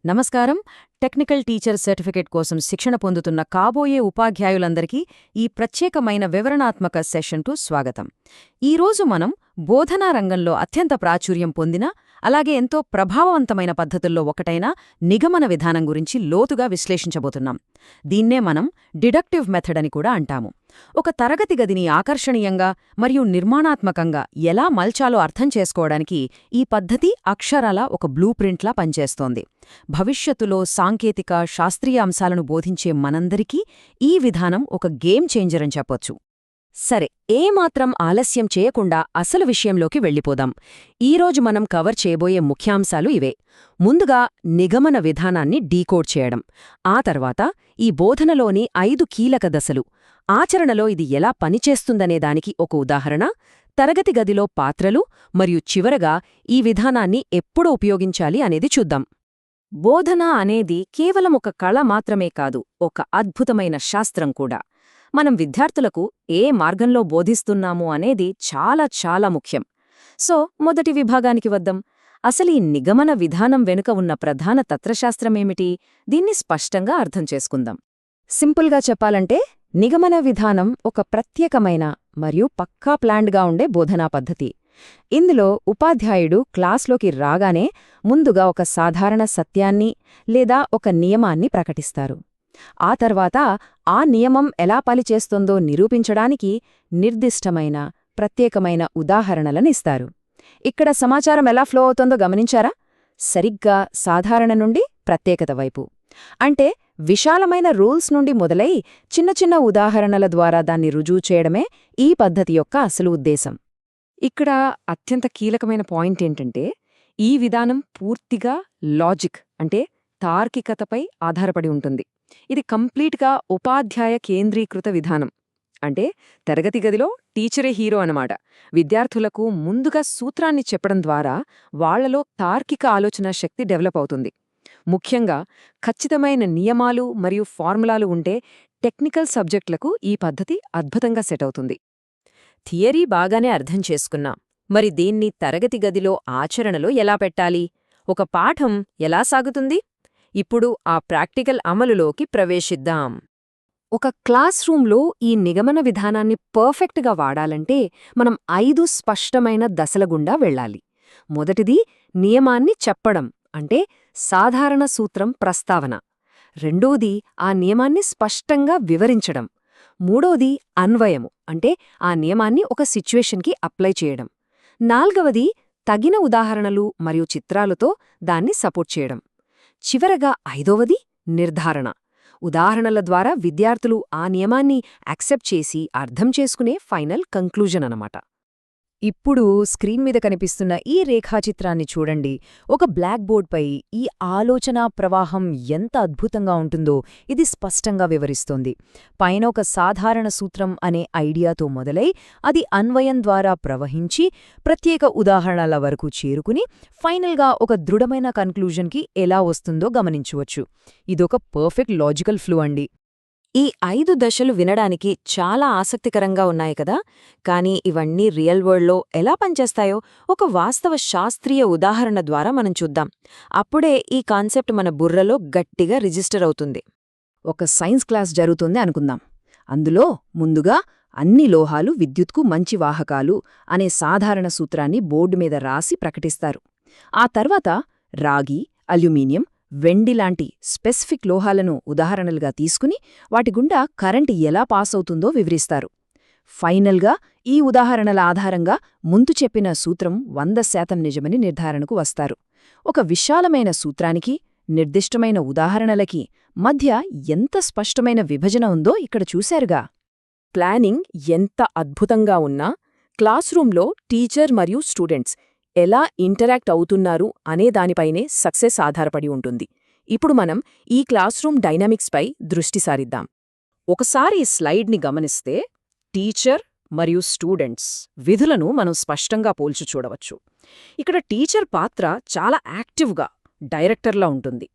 నమస్కారం. Technical teacher certificate కోసం శిక్షణ పొందుతున్న కాబోయే ఉపాధ్యాయులందరికీ ఈ ప్రత్యేకమైన వివరణాత్మక సెషన్కు స్వాగతం. ఈరోజు మనం బోధనా రంగంలో అత్యంత ప్రాచుర్యం పొందిన, అలాగే ఎంతో ప్రభావవంతమైన పద్ధతుల్లో ఒకటైన నిగమన విధానం గురించి లోతుగా విశ్లేషించబోతున్నాం. దీన్నే మనం డిడక్టివ్ మెథడ్ అని కూడా అంటాము. ఒక తరగతి గదిని ఆకర్షణీయంగా మరియు నిర్మాణాత్మకంగా ఎలా మల్చాలో అర్థం చేసుకోవడానికి ఈ పద్ధతి అక్షరాల ఒక బ్లూ ప్రింట్లా పనిచేస్తోంది. భవిష్యత్తులో సాంకేతిక, శాస్త్రీయ అంశాలను బోధించే మనందరికీ ఈ విధానం ఒక గేమ్ చేంజర్ అని చెప్పొచ్చు. సరే, ఏమాత్రం ఆలస్యం చేయకుండా అసలు విషయంలోకి వెళ్ళిపోదాం. ఈరోజు మనం కవర్ చేయబోయే ముఖ్యాంశాలు ఇవే. ముందుగా నిగమన విధానాన్ని డీకోడ్ చేయడం, ఆ తర్వాత ఈ బోధనలోని 5 కీలక దశలు, ఆచరణలో ఇది ఎలా పనిచేస్తుందనేదానికి ఒక ఉదాహరణ, తరగతి గదిలో పాత్రలు, మరియు చివరగా ఈ విధానాన్ని ఎప్పుడు ఉపయోగించాలి అనేది చూద్దాం. బోధన అనేది కేవలం ఒక కళ మాత్రమే కాదు, ఒక అద్భుతమైన శాస్త్రం కూడా. మనం విద్యార్థులకు ఏ మార్గంలో బోధిస్తున్నాము అనేది చాలా చాలా ముఖ్యం. సో, మొదటి విభాగానికి వద్దాం. అసలీ నిగమన విధానం వెనుక ఉన్న ప్రధాన తత్వశాస్త్రమేమిటి? దీన్ని స్పష్టంగా అర్థం చేసుకుందాం. సింపుల్గా చెప్పాలంటే, నిగమన విధానం ఒక ప్రత్యేకమైన మరియు పక్కా ప్లాన్డ్గా ఉండే బోధనా పద్ధతి. ఇందులో ఉపాధ్యాయుడు క్లాస్లోకి రాగానే ముందుగా ఒక సాధారణ సత్యాన్ని లేదా ఒక నియమాన్ని ప్రకటిస్తారు. ఆ తర్వాత ఆ నియమం ఎలా పనిచేస్తుందో నిరూపించడానికి నిర్దిష్టమైన, ప్రత్యేకమైన ఉదాహరణలనిస్తారు. ఇక్కడ సమాచారం ఎలా ఫ్లో అవుతుందో గమనించారా? సరిగ్గా సాధారణ నుండి ప్రత్యేకత వైపు. అంటే విశాలమైన రూల్స్ నుండి మొదలై చిన్న చిన్న ఉదాహరణల ద్వారా దాన్ని రుజువు చేయడమే ఈ పద్ధతి యొక్క అసలు ఉద్దేశం. ఇక్కడ అత్యంత కీలకమైన పాయింట్ ఏంటంటే, ఈ విధానం పూర్తిగా లాజిక్ అంటే తార్కికతపై ఆధారపడి ఉంటుంది. ఇది కంప్లీట్గా ఉపాధ్యాయ కేంద్రీకృత విధానం. అంటే తరగతి గదిలో టీచరే హీరో అన్నమాట. విద్యార్థులకు ముందుగా సూత్రాన్ని చెప్పడం ద్వారా వాళ్లలో తార్కిక ఆలోచన శక్తి డెవలప్ అవుతుంది. ముఖ్యంగా ఖచ్చితమైన నియమాలు మరియు ఫార్ములాలు ఉంటే టెక్నికల్ సబ్జెక్టులకు ఈ పద్ధతి అద్భుతంగా సెట్ అవుతుంది. థియరీ బాగానే అర్థం చేసుకున్నాం. మరి దీన్ని తరగతి గదిలో ఆచరణలో ఎలా పెట్టాలి? ఒక పాఠం ఎలా సాగుతుంది? ఇప్పుడు ఆ ప్రాక్టికల్ అమలులోకి ప్రవేశిద్దాం. ఒక క్లాస్ రూంలో ఈ నిగమన విధానాన్ని పర్ఫెక్ట్గా వాడాలంటే మనం 5 స్పష్టమైన దశల గుండా వెళ్ళాలి. మొదటిది నియమాన్ని చెప్పడం, అంటే సాధారణ సూత్రం ప్రస్తావన. రెండోది ఆ నియమాన్ని స్పష్టంగా వివరించడం. మూడోది అన్వయము, అంటే ఆ నియమాన్ని ఒక సిచ్యువేషన్కి అప్లై చేయడం. నాల్గవది తగిన ఉదాహరణలు మరియు చిత్రాలతో దాన్ని సపోర్ట్ చేయడం. చివరగా 5వది నిర్ధారణ. ఉదాహరణల ద్వారా విద్యార్థులు ఆ నియమాన్ని యాక్సెప్ట్ చేసి అర్థం చేసుకునే ఫైనల్ కంక్లూజన్ అన్నమాట. ఇప్పుడు స్క్రీన్ మీద కనిపిస్తున్న ఈ రేఖాచిత్రాన్ని చూడండి. ఒక బ్లాక్ బోర్డ్పై ఈ ఆలోచనా ప్రవాహం ఎంత అద్భుతంగా ఉంటుందో ఇది స్పష్టంగా వివరిస్తోంది. పైన ఒక సాధారణ సూత్రం అనే ఐడియాతో మొదలై అది అన్వయం ద్వారా ప్రవహించి ప్రత్యేక ఉదాహరణల వరకు చేరుకుని ఫైనల్గా ఒక దృఢమైన కన్క్లూజన్కి ఎలా వస్తుందో గమనించవచ్చు. ఇదొక పర్ఫెక్ట్ లాజికల్ ఫ్లో అండి. ఈ 5 దశలు వినడానికి చాలా ఆసక్తికరంగా ఉన్నాయి కదా, కానీ ఇవన్నీ రియల్ వరల్డ్లో ఎలా పనిచేస్తాయో ఒక వాస్తవ శాస్త్రీయ ఉదాహరణ ద్వారా మనం చూద్దాం. అప్పుడే ఈ కాన్సెప్ట్ మన బుర్రలో గట్టిగా రిజిస్టర్ అవుతుంది. ఒక సైన్స్ క్లాస్ జరుగుతుంది అనుకుందాం. అందులో ముందుగా అన్ని లోహాలు విద్యుత్కు మంచి వాహకాలు అనే సాధారణ సూత్రాన్ని బోర్డు మీద రాసి ప్రకటిస్తారు. ఆ తర్వాత రాగి, అల్యూమినియం, వెండి లాంటి స్పెసిఫిక్ లోహాలను ఉదాహరణలుగా తీసుకుని వాటి గుండా కరెంటు ఎలా పాస్ అవుతుందో వివరిస్తారు. ఫైనల్గా ఈ ఉదాహరణల ఆధారంగా ముందు చెప్పిన సూత్రం 100% నిజమని నిర్ధారణకు వస్తారు. ఒక విశాలమైన సూత్రానికి, నిర్దిష్టమైన ఉదాహరణలకి మధ్య ఎంత స్పష్టమైన విభజన ఉందో ఇక్కడ చూశారుగా. ప్లానింగ్ ఎంత అద్భుతంగా ఉన్నా క్లాస్ రూంలో టీచర్ మరియు స్టూడెంట్స్ ఎలా ఇంటరాక్ట్ అవుతున్నారు అనే దానిపైనే సక్సెస్ ఆధారపడి ఉంటుంది. ఇప్పుడు మనం ఈ క్లాస్ రూమ్ డైనమిక్స్పై దృష్టి సారిద్దాం. ఒకసారి ఈ స్లైడ్ని గమనిస్తే టీచర్ మరియు స్టూడెంట్స్ విధులను మనం స్పష్టంగా పోల్చి చూడవచ్చు. ఇక్కడ టీచర్ పాత్ర చాలా యాక్టివ్గా, డైరెక్టర్లా ఉంటుంది.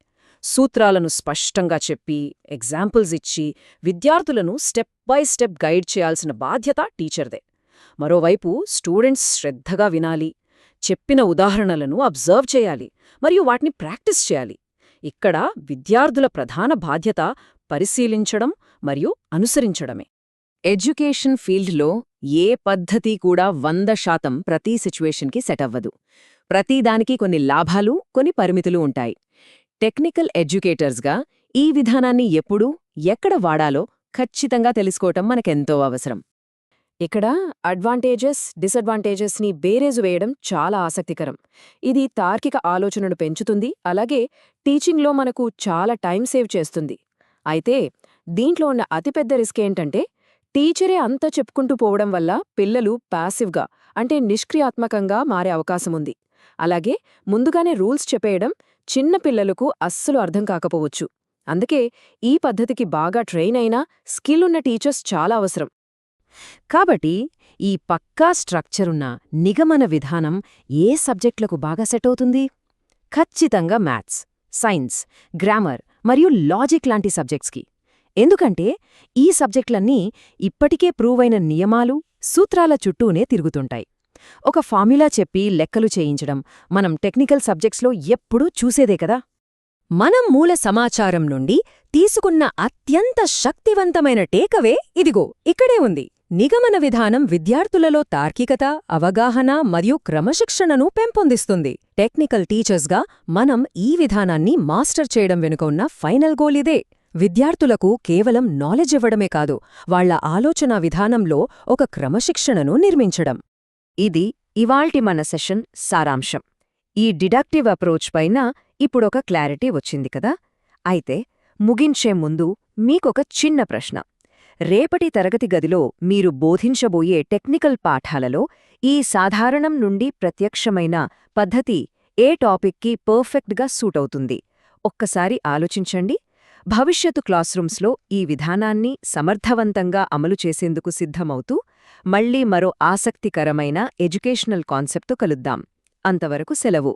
సూత్రాలను స్పష్టంగా చెప్పి, ఎగ్జాంపుల్స్ ఇచ్చి విద్యార్థులను స్టెప్ బై స్టెప్ గైడ్ చేయాల్సిన బాధ్యత టీచర్దే. మరోవైపు స్టూడెంట్స్ శ్రద్ధగా వినాలి, చెప్పిన ఉదాహరణలను అబ్జర్వ్ చేయాలి మరియు వాటిని ప్రాక్టీస్ చేయాలి. ఇక్కడ విద్యార్థుల ప్రధాన బాధ్యత పరిశీలించడం మరియు అనుసరించడమే. ఎడ్యుకేషన్ ఫీల్డ్లో ఏ పద్ధతి కూడా 100% ప్రతి సిచ్యువేషన్కి సెట్ అవ్వదు. ప్రతిదానికి కొన్ని లాభాలు, కొన్ని పరిమితులు ఉంటాయి. టెక్నికల్ ఎడ్యుకేటర్స్గా ఈ విధానాన్ని ఎప్పుడు, ఎక్కడ వాడాలో ఖచ్చితంగా తెలుసుకోవటం మనకెంతో అవసరం. ఇక్కడ అడ్వాంటేజెస్, డిసడ్వాంటేజెస్ని బేరేజు వేయడం చాలా ఆసక్తికరం. ఇది తార్కిక ఆలోచనను పెంచుతుంది, అలాగే టీచింగ్లో మనకు చాలా టైం సేవ్ చేస్తుంది. అయితే దీంట్లో ఉన్న అతిపెద్ద రిస్క్ ఏంటంటే, టీచరే అంతా చెప్పుకుంటూ పోవడం వల్ల పిల్లలు ప్యాసివ్గా, అంటే నిష్క్రియాత్మకంగా మారే అవకాశముంది. అలాగే ముందుగానే రూల్స్ చెప్పేయడం చిన్న పిల్లలకు అస్సలు అర్థం కాకపోవచ్చు. అందుకే ఈ పద్ధతికి బాగా ట్రైన్ అయిన స్కిల్ ఉన్న టీచర్స్ చాలా అవసరం. కాబట్టి ఈ పక్కా స్ట్రక్చరున్న నిగమన విధానం ఏ సబ్జెక్టులకు బాగా సెట్ అవుతుంది? ఖచ్చితంగా మ్యాథ్స్, సైన్స్, గ్రామర్ మరియు లాజిక్ లాంటి సబ్జెక్ట్స్కి. ఎందుకంటే ఈ సబ్జెక్టులన్నీ ఇప్పటికే ప్రూవ్ అయిన నియమాలు, సూత్రాల చుట్టూనే తిరుగుతుంటాయి. ఒక ఫార్ములా చెప్పి లెక్కలు చేయించడం మనం టెక్నికల్ సబ్జెక్ట్స్లో ఎప్పుడూ చూసేదే కదా. మనం మూల సమాచారం నుండి తీసుకున్న అత్యంత శక్తివంతమైన టేకవే ఇదిగో ఇక్కడే ఉంది. నిగమన విధానం విద్యార్థులలో తార్కికత, అవగాహన మరియు క్రమశిక్షణను పెంపొందిస్తుంది. టెక్నికల్ టీచర్స్గా మనం ఈ విధానాన్ని మాస్టర్ చేయడం వెనుక ఉన్న ఫైనల్ గోల్ ఇదే. విద్యార్థులకు కేవలం నాలెడ్జ్ ఇవ్వడమే కాదు, వాళ్ల ఆలోచనా విధానంలో ఒక క్రమశిక్షణను నిర్మించడం. ఇది ఇవాల్టి మన సెషన్ సారాంశం. ఈ డిడక్టివ్ అప్రోచ్ పైన ఇప్పుడొక క్లారిటీ వచ్చింది కదా. అయితే ముగించే ముందు మీకొక చిన్న ప్రశ్న. రేపటి తరగతి గదిలో మీరు బోధించబోయే టెక్నికల్ పాఠాలలో ఈ సాధారణం నుండి ప్రత్యక్షమైన పద్ధతి ఏ టాపిక్కి పర్ఫెక్ట్గా సూట్ అవుతుంది? ఒక్కసారి ఆలోచించండి. భవిష్యత్తు క్లాస్రూమ్స్లో ఈ విధానాన్ని సమర్థవంతంగా అమలు చేసేందుకు సిద్ధమవుతూ మళ్లీ మరో ఆసక్తికరమైన ఎడ్యుకేషనల్ కాన్సెప్ట్తో కలుద్దాం. అంతవరకు సెలవు.